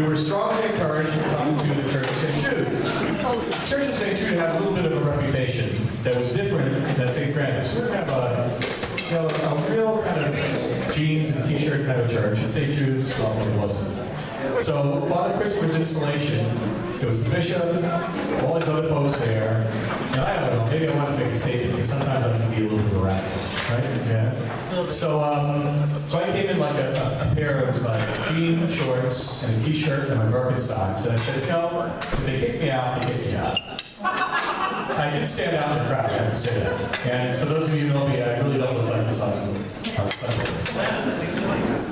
were strongly encouraged to come to the Church of St. Jude. The Church of St. Jude had a little bit of a reputation that was different than St. Francis. We were kind of a real kind of jeans and t-shirt kind of church, and St. Jude's, well, it wasn't. So Father Christopher's installation, it was the bishop, all these other folks there, and I don't know, maybe I wanted to make a statement, because sometimes I can be a little bit radical, right? Yeah. So I came in like a pair of jean shorts and a t-shirt and my Birkenstocks, and I said, if they kick me out, they kick me out. I did stand out in the crowd, I have to say that. And for those of you who know me, I really don't look like this on Sundays.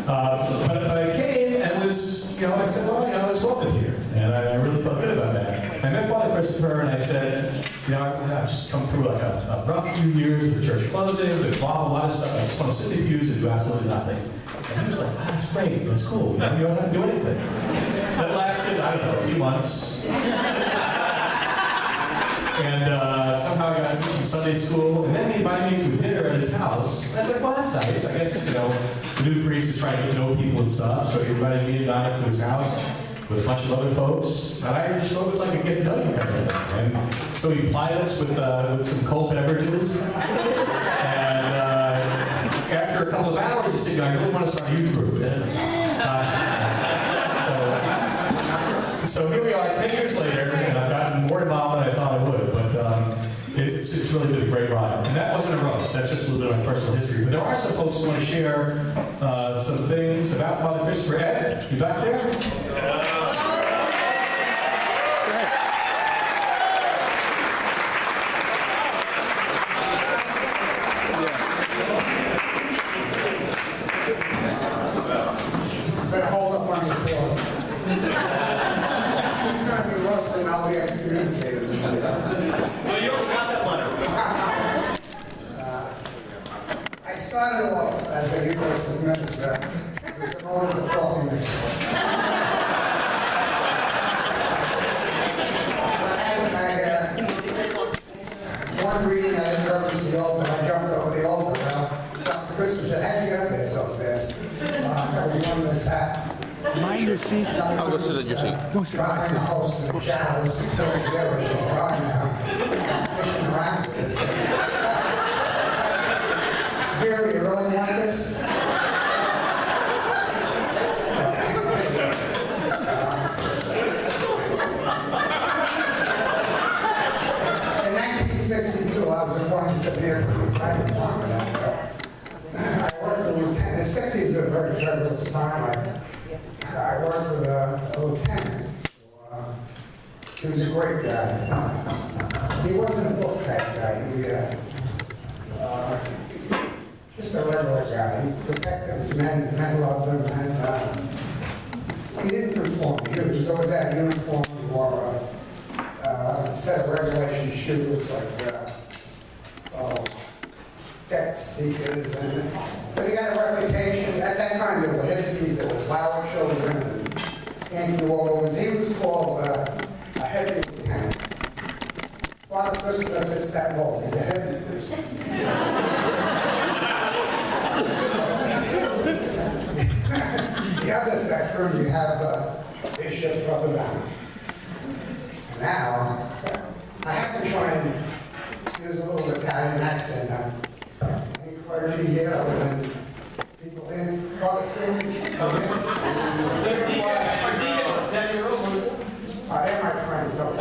But I came and was, I said, well, I was welcome here. And I really felt good about that. I met Father Christopher and I said, I've just come through like a rough few years with the church closing, with a lot of stuff. I just want to sit in the pews and do absolutely nothing. And he was like, that's great, that's cool. You don't have to do anything. So that lasted, I don't know, a few months. And somehow I got teaching Sunday school, and then he invited me to a dinner at his house. I was like, well, that's nice. I guess, the new priest is trying to get to know people and stuff, so he invited me and Donna to his house with a bunch of other folks. And I just thought it was like a get-to-know-you kind of thing. And so he plied us with some cold beverages. And after a couple of hours, he said, I really want to start a youth group. And I was like, So here we are 10 years later, and I've gotten more involved than I thought I would, but it's really been a great ride. And that wasn't a roast, that's just a little bit of my personal history. But there are some folks who want to share some things about Father Christopher. Ed, you back there? I'll be excommunicated. Well, you already got that letter. I started off as a Eucharistic minister with the moment of the coffee maker. One reading I didn't reference the altar, I jumped over the altar. Dr. Christopher said, how did you get up there so fast? That was one mishap. Mind your seat. I'll go sit at your seat. Go sit at my seat. House and showers, so together, she's around now. I'm fishing around with this. Jerry, you really want this? In 1962, I was appointed to be the fire department. I worked with a lieutenant. The 60s were a very terrible time. I worked with a lieutenant. He was a great guy. He wasn't a book type guy. He just a regular guy. He protected his men. Men loved him, and he didn't conform. He was always that uniform. He wore instead of regulation shoes like deck sneakers, but he had a reputation. At that time, there were hippies, there were flower children, and Yankee Warlords. He was called a heavy lieutenant. Father Christopher fits that mold. He's a heavy priest. The other spectrum, you have Bishop Wantagh. Now, I have to try and use a little Italian accent. Any clergy here, when people in, Father they're my friends, though.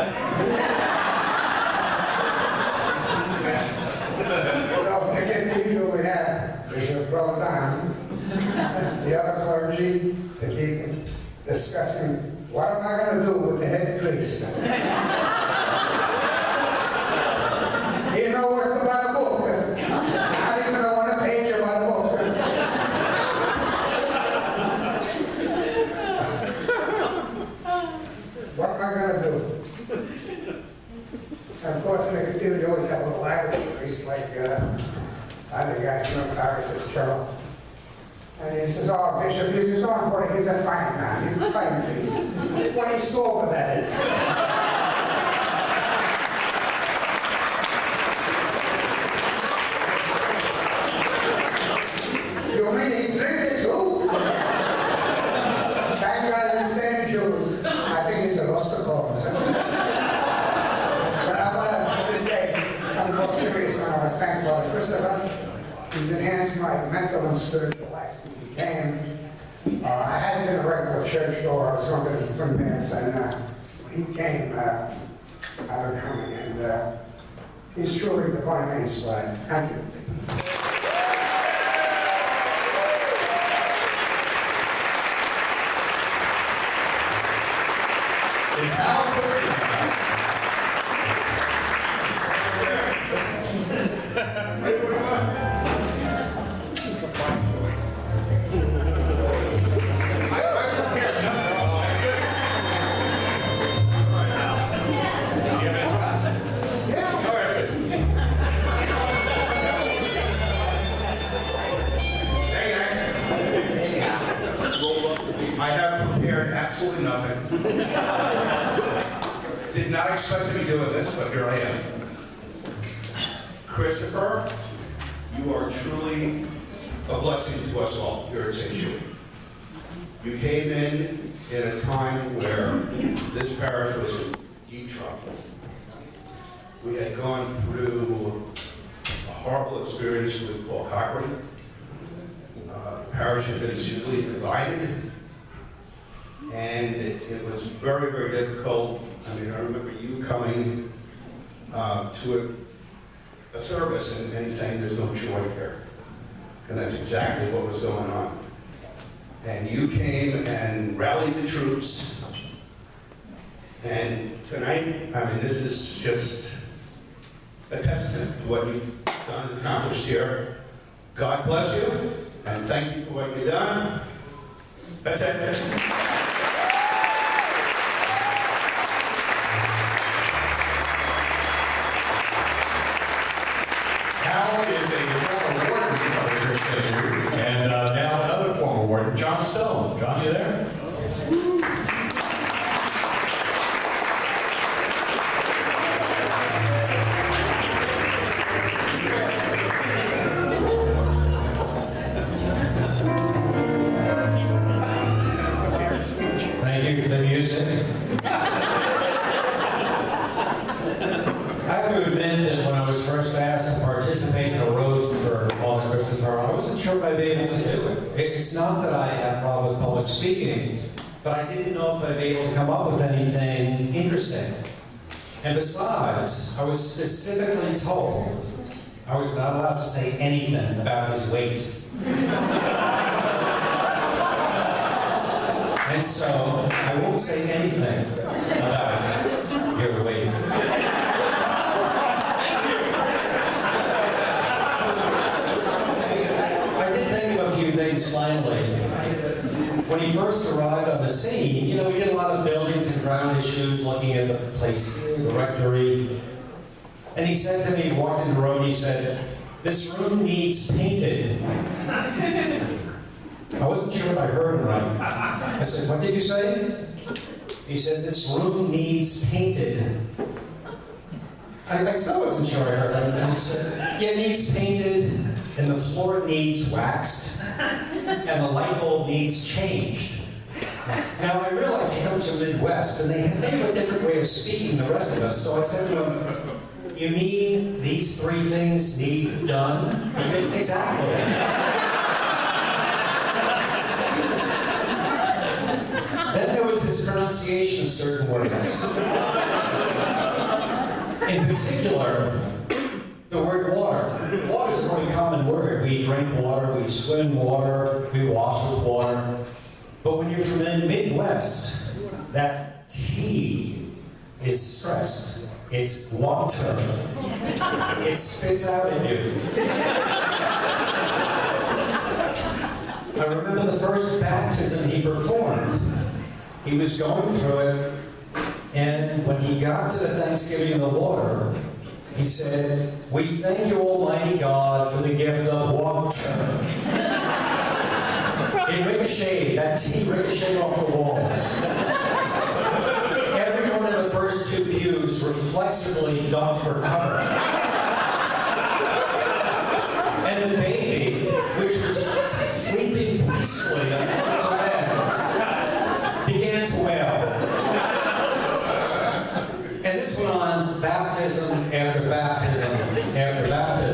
So, the cathedral we have Bishop Wantagh, the other clergy, the deacon, discussing, what am I going to do with the head priest? You know what about a book? How do you know on a page about a book? What am I going to do? And of course, in the cathedral, you always have a little Irish priest, like I think guys from Irish Fitzgerald. And he says, oh, Bishop, he says, oh, boy, he's a fine man. He's a fine priest. What he saw, that is. You mean he drink it too? Thank God he said Jews. I want to thank Father Christopher. He's enhanced my mental and spiritual life since he came. I hadn't been a regular churchgoer. I was going to the mass, and he came. I've been coming, and he's truly divinely inspired. Thank you. Is how I have prepared absolutely nothing. Did not expect to be doing this, but here I am. Christopher, you are truly a blessing to us all here at St. Jude. You came in a time where this parish was in deep trouble. We had gone through a horrible experience with Paul Cochran. The parish had been severely divided. And it was very, very difficult. I mean, I remember you coming to a service and saying there's no joy here. And that's exactly what was going on. And you came and rallied the troops. And tonight, I mean, this is just a testament to what you've done and accomplished here. God bless you, and thank you for what you've done. That's it. And now another former warden, John Stone. John, you there? Thank you for the music. I have to admit that when I was first asked to participate in a roast for Father Christopher, I wasn't sure if I'd be able to do it. It's not that I have a problem with public speaking, but I didn't know if I'd be able to come up with anything interesting. And besides, I was specifically told I was not allowed to say anything about his weight. And so, I won't say anything about your weight. Finally, when he first arrived on the scene, you know, we did a lot of buildings and ground issues, looking at the place here, the rectory. And he said to me, he walked in the room, he said, "This room needs painted." I wasn't sure if I heard him right. I said, "What did you say?" He said, "This room needs painted." I still wasn't sure I heard him. And he said, "Yeah, it needs painted, and the floor needs waxed, and the light bulb needs changed." Now, I realized he comes from the Midwest, and they have a different way of speaking than the rest of us, so I said to him, "You mean these three things need done?" He goes, "Exactly." Then there was his pronunciation of certain words. In particular, the word water. Water is a very common word. We drink water, we swim in water, we wash with water. But when you're from the Midwest, that T is stressed. It's Wantagh. It spits out at you. I remember the first baptism he performed. He was going through it, and when he got to the Thanksgiving of the water, he said, "We thank you, Almighty God, for the gift of water." It ricocheted, that tea ricocheted off the walls. Everyone in the first two pews reflexively ducked for cover. And the baby, which was sleeping peacefully to bed, began to wail. And this went on baptism after baptism after baptism.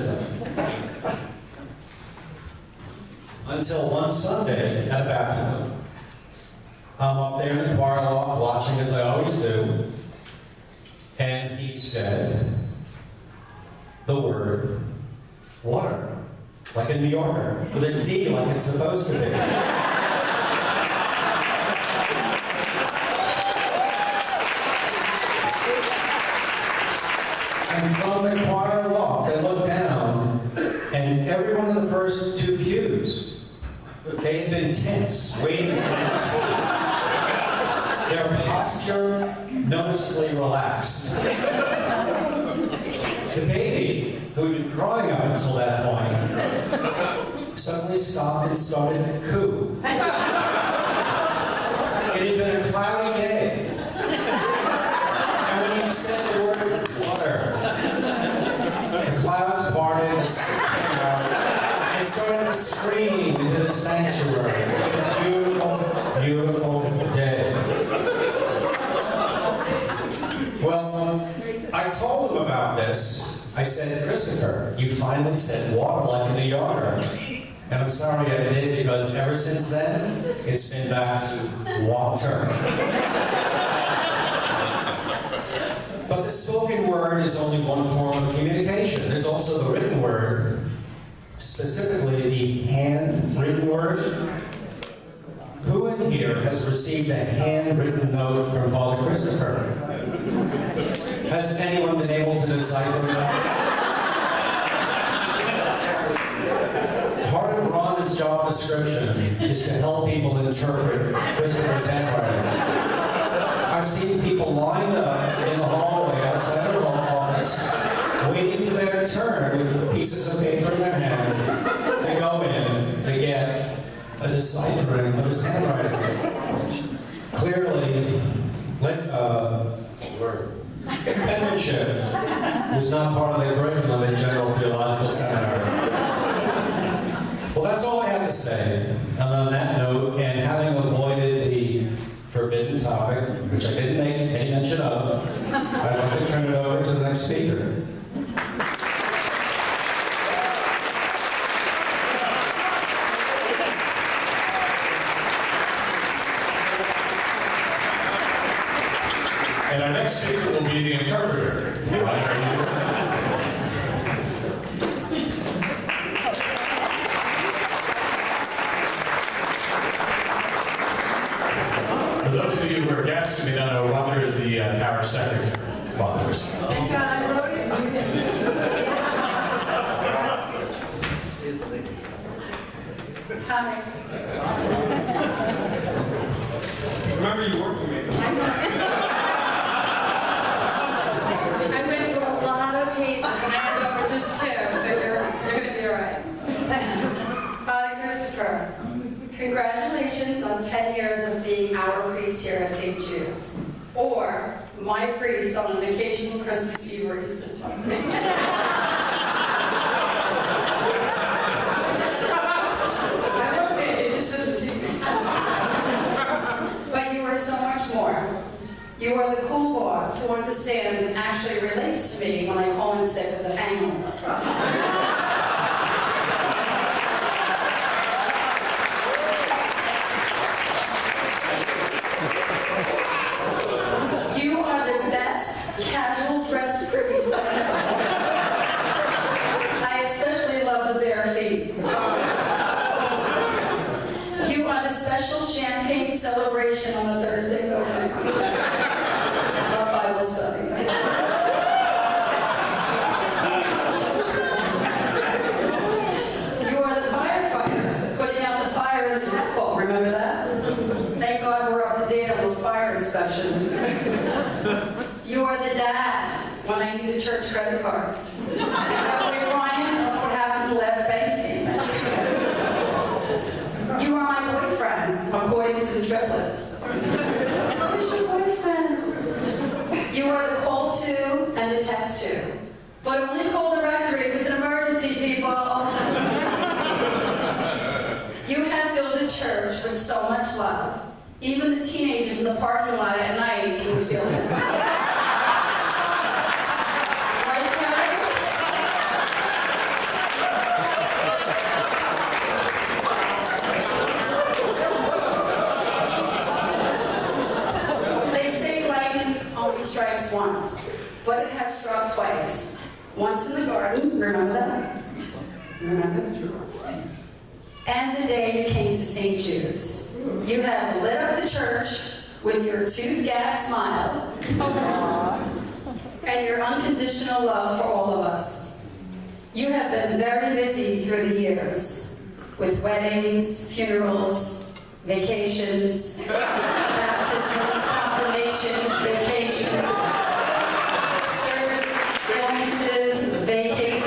until one Sunday at a baptism. I'm up there in the choir loft watching, as I always do, and he said the word water, like a New Yorker, with a D like it's supposed to be. And from the choir loft, I looked down, and everyone in the first two pews, they had been tense, waiting for the tea. Their posture noticeably relaxed. The baby, who had been crying up until that point, suddenly stopped and started to coo. It had been a cloudy day. And when he said the word water, the clouds parted, the sun came out, and started to stream into the sanctuary. It was a beautiful, beautiful day. Well, I told him about this. I said, Christopher, you finally said water like a New Yorker. And I'm sorry I did, because ever since then, it's been back to water. But the spoken word is only one form of communication. There's also the written word, specifically the handwritten word. Who in here has received a handwritten note from Father Christopher? Has anyone been able to decipher it? Part of Rhonda's job description is to help people interpret Christopher's handwriting. I've seen people lined up in the hallway outside the law office, waiting for their turn with pieces of paper in their hand to go in to get a deciphering of his handwriting. Clearly, penmanship was not part of the curriculum in General Theological Seminary. Well, that's all I have to say. And on that note, and having avoided the forbidden topic, which I didn't make any mention of, I'd like to turn it over to the next speaker. And our next speaker will be the interpreter. For those of you who are guests who may not know, Wantagh is the parish secretary. Fathers. Hi. Remember you worked with me. I went through a lot of pages and I ended up with just two, so you're going to be all right. Father Christopher, congratulations on 10 years of being our priest here at St. Jude's. Or my priest on an occasional Christmas Eve or Easter Sunday. I love it, you just didn't see me. But you are so much more. You are the cool boss who understands and actually relates to me when I call in sick with a hangover. You are the best casual dressed priest I know. I especially love the bare feet. You are the special champagne celebration on the Thursday morning. I love Bible study. You are the firefighter, putting out the fire in the cat ball. Remember that? Thank God we're up to date on those fire inspections. You are the dad when I need a church credit card. And probably Ryan, what happens to the last bank statement? You are my boyfriend, according to the triplets. Who's your boyfriend? You are the call to and the text to. But only call the rector if it's an emergency, people. You have filled the church with so much love. Even the teenagers in the parking lot at night can feel it. Right, Karen? and the day you came to St. Jude's. You have lit up the church with your tooth-gap smile and your unconditional love for all of us. You have been very busy through the years with weddings, funerals, vacations, baptisms, confirmations, vacations, surgery, illnesses, vacations.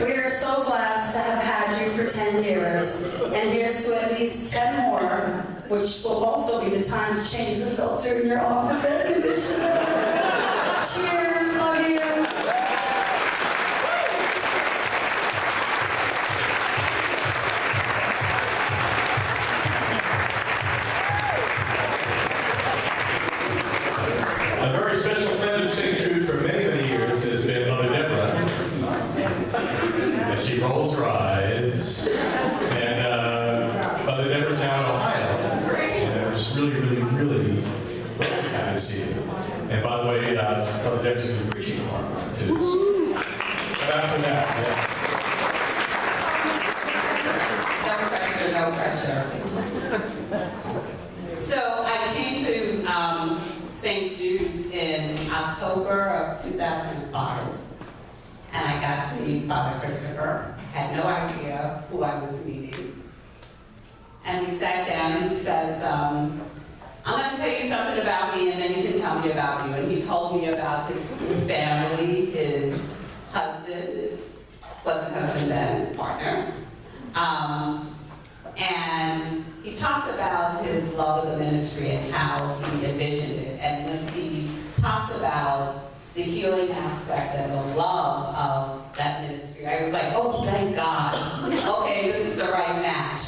We are so blessed to have had you for 10 years, and here's to at least 10 more, which will also be the time to change the filter in your office air conditioner. Cheers, love you. A very special friend of St. Jude for many, many years has been Mother Deborah. And she rolls her eyes. And Mother Deborah's now in Ohio. And I'm just really, really, really happy to see you. And by the way, Mother Deborah's going to be preaching tomorrow, too. So. After that, yes. No pressure. So I came to St. Jude's in October of 2005, and I got to meet Father Christopher. Had no idea who I was meeting. And we sat down and he says, I'm going to tell you something about me and then you can tell me about you. And he told me about his family, his husband, wasn't husband then, partner. And he talked about his love of the ministry and how he envisioned it. And when he talked about the healing aspect and the love of that ministry, I was like, oh, thank God. Okay, this is the right match.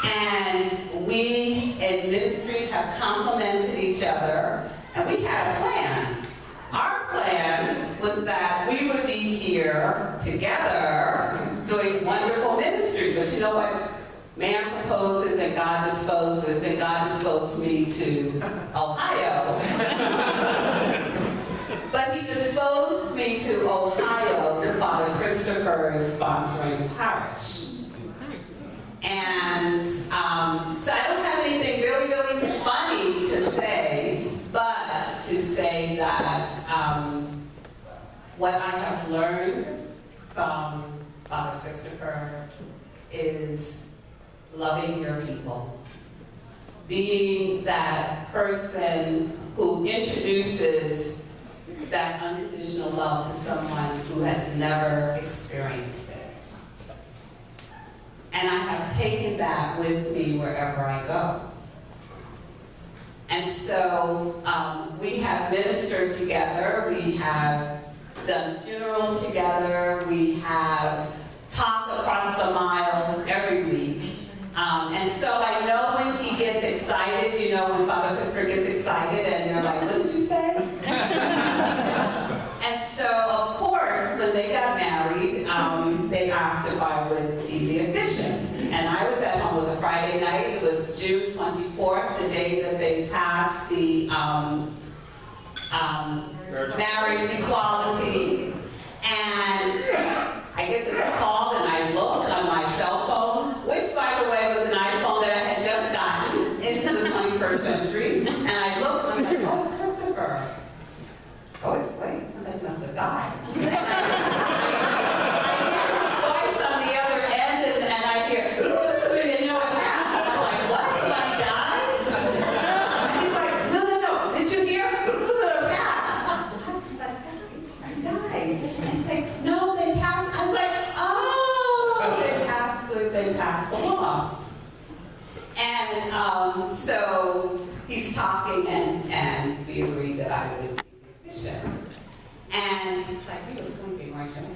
And we in ministry have complemented each other, and we had a plan. Our plan was that we would be here together doing wonderful ministry. But you know what? Man proposes and God disposes, and God disposed me to Ohio. But he disposed me to Ohio to Father Christopher's sponsoring parish. And so I don't have anything really, really funny to say, but to say that what I have learned from Father Christopher is loving your people. Being that person who introduces that unconditional love to someone who has never experienced it. And I have taken that with me wherever I go. And so we have ministered together, we have done funerals together, we have talked across the miles every week. And so I know when he gets excited, you know, when Father Christopher gets excited and they're like, what did you say? And so, of course, when they got married, they asked if I would be the officiant. And I was at home, it was a Friday night, it was June 24th, the day that they passed the marriage equality. And I get this call and I look on my cell phone, which by the way was an iPhone that I had just gotten into the 21st century. And I look and I'm like, oh, it's Christopher. Oh, it's late, somebody must have died. And I hear his voice on the other end and I hear, you know, it passed. And I'm like, what, somebody died? And he's like, no, did you hear? It passed. What, somebody died? And he's like, no, they passed. I was like, oh, they passed the law. And so he's talking and we agreed that I would be the officiant. And he's like, you were sleeping, weren't you?